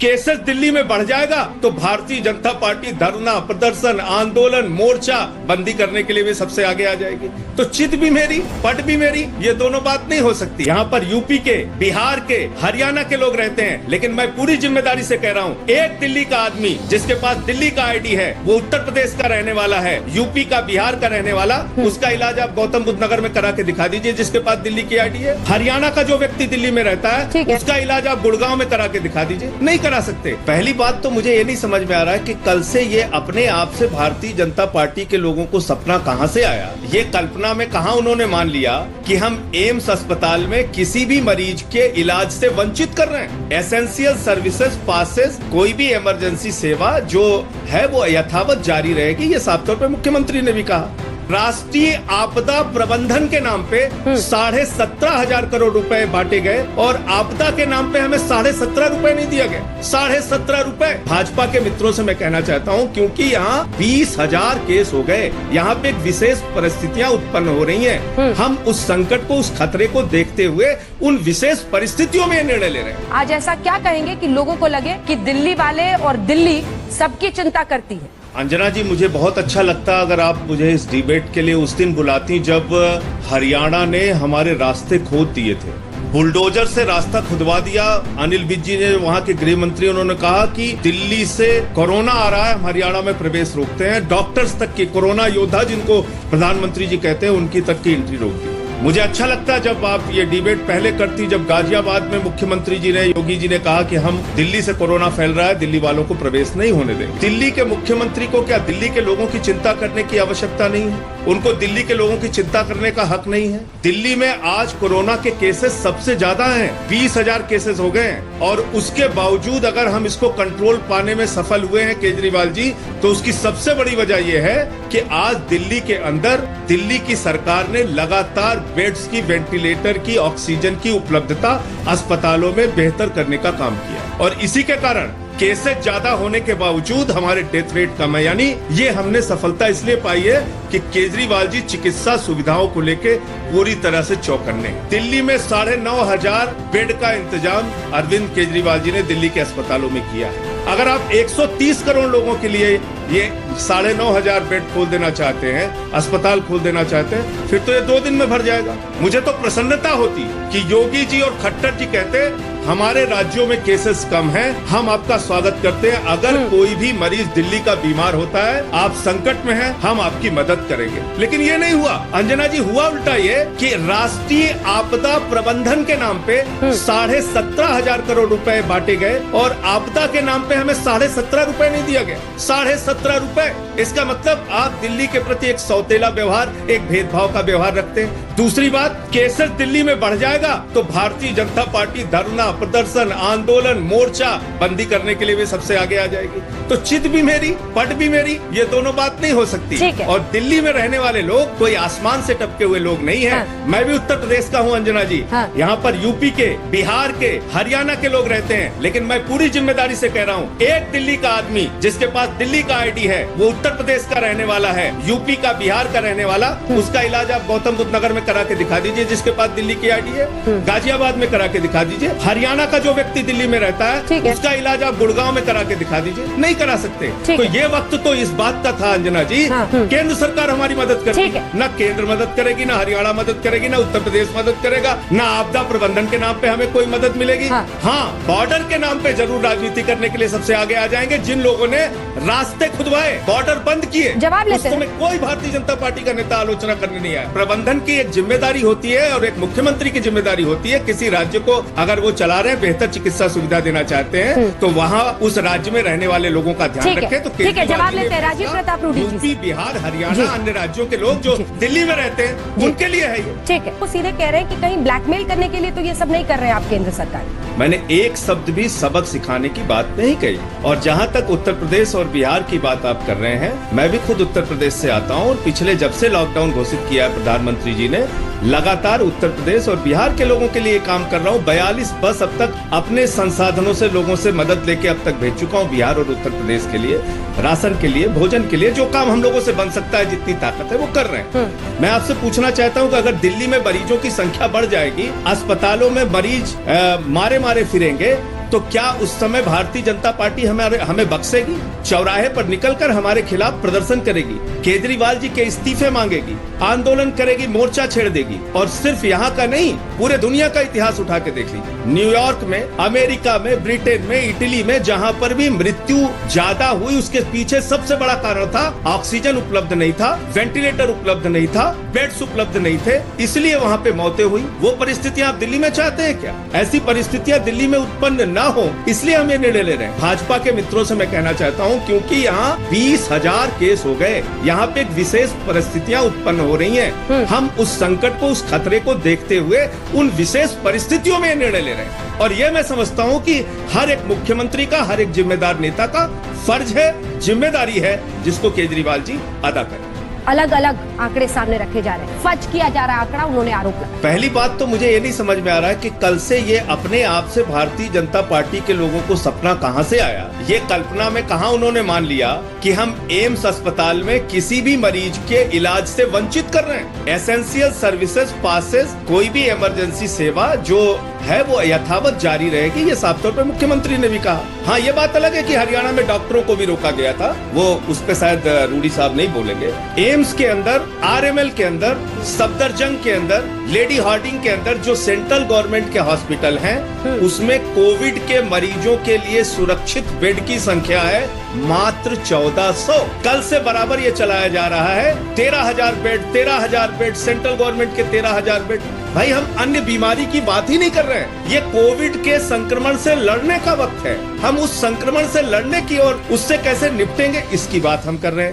Cases Delhi में बढ़ जाएगा तो भारतीय जनता पार्टी धरना, प्रदर्शन, आंदोलन, मोर्चा बंदी करने के लिए भी सबसे आगे आ जाएगी। तो चित भी मेरी, पट भी मेरी, ये दोनों बात नहीं हो सकती। यहाँ पर यूपी के, बिहार के, हरियाणा के लोग रहते हैं, लेकिन मैं पूरी जिम्मेदारी से कह रहा हूँ, एक दिल्ली का आदमी जिसके पास दिल्ली का आईडी है, वो उत्तर प्रदेश का रहने वाला है, यूपी का, बिहार का रहने वाला, उसका इलाज आप गौतम बुद्ध नगर में करा के दिखा दीजिए जिसके पास दिल्ली की आईडी है। हरियाणा का जो व्यक्ति दिल्ली में रहता है, उसका इलाज आप गुड़गांव में करा के दिखा दीजिए, नहीं करा सकते। पहली बात तो मुझे ये नहीं समझ में आ रहा है कि कल से ये अपने आप से भारतीय जनता पार्टी के लोगों को सपना कहां से आया, ये कल्पना में कहां उन्होंने मान लिया कि हम एम्स अस्पताल में किसी भी मरीज के इलाज से वंचित कर रहे हैं। एसेंशियल सर्विसेज पासेस, कोई भी इमरजेंसी सेवा जो है वो यथावत जारी रहेगी, ये साफ तौर पे मुख्यमंत्री ने भी कहा। राष्ट्रीय आपदा प्रबंधन के नाम पे 17,500 करोड़ रुपए बांटे गए और आपदा के नाम पे हमें 17.5 रुपए नहीं दिया गया। 17.5 रुपए। भाजपा के मित्रों से मैं कहना चाहता हूं, क्योंकि यहाँ 20,000 केस हो गए, यहाँ पे एक विशेष परिस्थितियां उत्पन्न हो रही हैं। हम उस संकट को, उस खतरे को देखते हुए उन विशेष परिस्थितियों में निर्णय ले रहे हैं। आज ऐसा क्या कहेंगे कि लोगों को लगे कि दिल्ली वाले और दिल्ली सबकी चिंता करती है? अंजना जी, मुझे बहुत अच्छा लगता अगर आप मुझे इस डिबेट के लिए उस दिन बुलाती जब हरियाणा ने हमारे रास्ते खोद दिए थे, बुलडोजर से रास्ता खुदवा दिया। अनिल विज जी ने, वहाँ के गृह मंत्री, उन्होंने कहा कि दिल्ली से कोरोना आ रहा है, हम हरियाणा में प्रवेश रोकते हैं। डॉक्टर्स तक की, कोरोना योद्धा जिनको प्रधानमंत्री जी कहते हैं, उनकी तक की एंट्री रोक दी। मुझे अच्छा लगता है जब आप ये डिबेट पहले करती, जब गाजियाबाद में मुख्यमंत्री जी ने, योगी जी ने कहा कि हम दिल्ली से कोरोना फैल रहा है, दिल्ली वालों को प्रवेश नहीं होने देंगे। दिल्ली के मुख्यमंत्री को क्या दिल्ली के लोगों की चिंता करने की आवश्यकता नहीं है? उनको दिल्ली के लोगों की चिंता करने का हक नहीं है? दिल्ली में आज कोरोना के केसेस सबसे ज्यादा हैं, 20,000 केसेस हो गए हैं, और उसके बावजूद अगर हम इसको कंट्रोल पाने में सफल हुए हैं केजरीवाल जी, तो उसकी सबसे बड़ी वजह यह है कि आज दिल्ली के अंदर दिल्ली की सरकार ने लगातार बेड्स की, वेंटिलेटर की, ऑक्सीजन की उपलब्धता अस्पतालों में बेहतर करने का काम किया, और इसी के कारण केसेस ज्यादा होने के बावजूद हमारे डेथ रेट कम है। यानी ये हमने सफलता इसलिए पाई है कि केजरीवाल जी चिकित्सा सुविधाओं को लेके पूरी तरह से चौकन्ने। दिल्ली में 9,500 बेड का इंतजाम अरविंद केजरीवाल जी ने दिल्ली के अस्पतालों में किया है। अगर आप 130 करोड़ लोगों के लिए ये 9,500 बेड खोल देना चाहते हैं, अस्पताल खोल देना चाहते हैं, फिर तो ये 2 दिन में भर जाएगा। मुझे तो प्रसन्नता होती कि योगी जी और खट्टर जी कहते हमारे राज्यों में केसेस कम हैं, हम आपका स्वागत करते हैं। अगर कोई भी मरीज दिल्ली का बीमार होता है, आप संकट में हैं, हम आपकी मदद करेंगे। लेकिन ये नहीं हुआ अंजना जी, हुआ उल्टा ये कि राष्ट्रीय आपदा प्रबंधन के नाम पे 17,500 करोड़ रुपए बांटे गए और आपदा के नाम पे हमें 17.5 रुपए नहीं दिया गया। 17.5 रुपए। इसका मतलब आप दिल्ली के प्रति एक सौतेला व्यवहार, एक भेदभाव का व्यवहार रखते हैं। दूसरी बात, केसेस दिल्ली में बढ़ जाएगा तो भारतीय जनता पार्टी धरना, प्रदर्शन, आंदोलन, मोर्चा बंदी करने के लिए भी सबसे आगे आ जाएगी। तो चित भी मेरी, पट भी मेरी, ये दोनों बात नहीं हो सकती। और दिल्ली में रहने वाले लोग कोई आसमान से टपके हुए लोग नहीं है। हाँ। मैं भी उत्तर प्रदेश का हूँ अंजना जी। हाँ। यहाँ पर यूपी के, बिहार के, हरियाणा के लोग रहते हैं, लेकिन मैं पूरी जिम्मेदारी से कह रहा हूँ, एक दिल्ली का आदमी जिसके पास दिल्ली का आईडी है, वो उत्तर प्रदेश का रहने वाला है, यूपी का, बिहार का रहने वाला, उसका इलाज आप गौतम बुद्ध नगर में करा के दिखा दीजिए जिसके पास दिल्ली की आईडी है, गाजियाबाद में करा के दिखा दीजिए। हरियाणा का जो व्यक्ति दिल्ली में रहता है, उसका इलाज आप गुड़गांव में करा के दिखा दीजिए, नहीं करा सकते। तो ये वक्त तो इस बात का था अंजना जी, केंद्र सरकार हमारी मदद करेगी, न केंद्र मदद करेगी, न हरियाणा मदद करेगी, न उत्तर प्रदेश मदद करेगा, न आपदा प्रबंधन के नाम पे हमें कोई मदद मिलेगी। हाँ, बॉर्डर के नाम पे जरूर राजनीति करने के लिए सबसे आगे आ जाएंगे जिन लोगों ने रास्ते खुदवाए, बॉर्डर बंद किए। जवाब लेते हैं। कोई भारतीय जनता पार्टी का नेता आलोचना करने नहीं आया। प्रबंधन की एक जिम्मेदारी होती है और एक मुख्यमंत्री की जिम्मेदारी होती है, किसी राज्य को अगर वो चला रहे हैं, बेहतर चिकित्सा सुविधा देना चाहते हैं, तो वहाँ उस राज्य में रहने वाले लोगों का ध्यान रखें। तो ठीक है, जवाब लेते हैं राजीव प्रताप रूडी जी। यूपी, बिहार, हरियाणा, अन्य राज्यों के लोग जो दिल्ली में रहते हैं, उनके लिए है ये। ठीक है, वो सीधे कह रहे हैं कि कहीं ब्लैकमेल करने के लिए तो ये सब नहीं कर रहे हैं आप केंद्र सरकार। मैंने एक शब्द भी सबक सिखाने की बात नहीं कही। और जहाँ तक उत्तर प्रदेश और बिहार की बात आप कर रहे हैं, मैं भी खुद उत्तर प्रदेश से आता हूँ और पिछले जब से लॉकडाउन घोषित किया है प्रधानमंत्री जी ने, लगातार उत्तर प्रदेश और बिहार के लोगों के लिए काम कर रहा हूँ। 42 बस अब तक अपने संसाधनों से लोगों से मदद लेके अब तक भेज चुका हूँ बिहार और उत्तर प्रदेश के लिए, राशन के लिए, भोजन के लिए, जो काम हम लोगों से बन सकता है, जितनी ताकत है वो कर रहे हैं। मैं आपसे पूछना चाहता हूँ कि अगर दिल्ली में मरीजों की संख्या बढ़ जाएगी, अस्पतालों में मरीज मारे मारे फिरेंगे, तो क्या उस समय भारतीय जनता पार्टी हमें बख्शेगी? चौराहे पर निकलकर हमारे खिलाफ प्रदर्शन करेगी, केजरीवाल जी के इस्तीफे मांगेगी, आंदोलन करेगी, मोर्चा छेड़ देगी। और सिर्फ यहाँ का नहीं, पूरे दुनिया का इतिहास उठा के देख लीजिए। न्यूयॉर्क में, अमेरिका में, ब्रिटेन में, इटली में जहाँ पर भी मृत्यु ज्यादा हुई, उसके पीछे सबसे बड़ा कारण था ऑक्सीजन उपलब्ध नहीं था, वेंटिलेटर उपलब्ध नहीं था, बेड्स उपलब्ध नहीं थे, इसलिए वहाँ पे मौतें हुई। वो परिस्थितियां आप दिल्ली में चाहते हैं क्या? ऐसी परिस्थितियां दिल्ली में उत्पन्न ना हो, इसलिए हम ये निर्णय ले रहे हैं। भाजपा के मित्रों से मैं कहना चाहता हूँ, क्योंकि यहाँ 20,000 केस हो गए, यहाँ पे एक विशेष परिस्थितियां उत्पन्न हो रही हैं। हम उस संकट को, उस खतरे को देखते हुए उन विशेष परिस्थितियों में निर्णय ले रहे हैं। और ये मैं समझता हूँ कि हर एक मुख्यमंत्री का, हर एक जिम्मेदार नेता का फर्ज है, जिम्मेदारी है, जिसको केजरीवाल जी अदा करें। अलग अलग आंकड़े सामने रखे जा रहे हैं, फर्ज किया जा रहा है आंकड़ा, उन्होंने आरोप लगाया। पहली बात तो मुझे ये नहीं समझ में आ रहा है कि कल से ये अपने आप से भारतीय जनता पार्टी के लोगों को सपना कहां से आया? ये कल्पना में कहां उन्होंने मान लिया कि हम एम्स अस्पताल में किसी भी मरीज के इलाज से वंचित कर रहे हैं? एसेंशियल सर्विसेज पासेस, कोई भी इमरजेंसी सेवा जो है वो यथावत जारी रहेगी, ये साफ तौर पर मुख्यमंत्री ने भी कहा। हाँ, ये बात अलग है कि हरियाणा में डॉक्टरों को भी रोका गया था, वो उस पे शायद रूडी साहब नहीं बोलेंगे। एम्स के अंदर, आरएमएल के अंदर, सफदरजंग के अंदर, लेडी हार्डिंग के अंदर जो सेंट्रल गवर्नमेंट के हॉस्पिटल हैं, उसमें कोविड के मरीजों के लिए सुरक्षित बेड की संख्या है मात्र 1400। कल से बराबर ये चलाया जा रहा है 13,000 बेड, 13,000 बेड, सेंट्रल गवर्नमेंट के 13,000 बेड। भाई, हम अन्य बीमारी की बात ही नहीं कर रहे हैं, ये कोविड के संक्रमण से लड़ने का वक्त है। हम उस संक्रमण से लड़ने की और उससे कैसे निपटेंगे, इसकी बात हम कर रहे हैं।